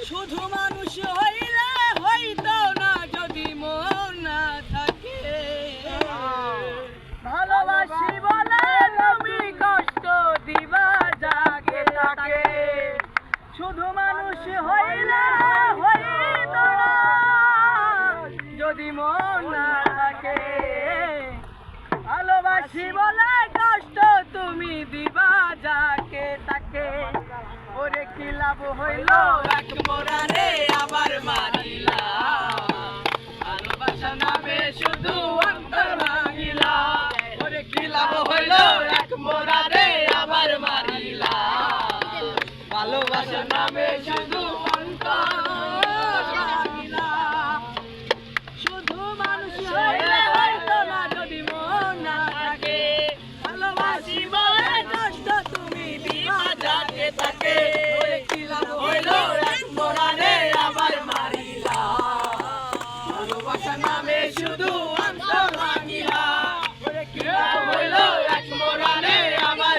শুধু মানুষ হইলে হইতো না যদি মন না থাকে। ভালোবাসি বলে তুমি কষ্ট দিবা যাকে তাকে। শুধু মানুষ হইলে হইতো না যদি মন না থাকে। ভালোবাসি বলে কষ্ট তুমি দিবা যাকে তাকে। ওরে কি লাভ হইল এক মোরারে আবার মারিলা। ভালোবাসা নামে শুধু অন্তর ভাঙিলা। ওরে কি লাভ হইল এক মোরারে আবার মারিলা। ভালোবাসা নামে শুধু অন্তর ভাঙিলা। শুধু মানুষ হইলে হইতো না যদি মন না থাকে। ভালোবাসি বলে কষ্ট তুমি দিবা যাকে তাকে। ওরে কি লাভ হইল এক মোরারে আবার মারিলা। ভালোবাসা নামে শুধু অন্তর ভাঙিলা। ওরে কি লাভ হইল এক মোরারে আবার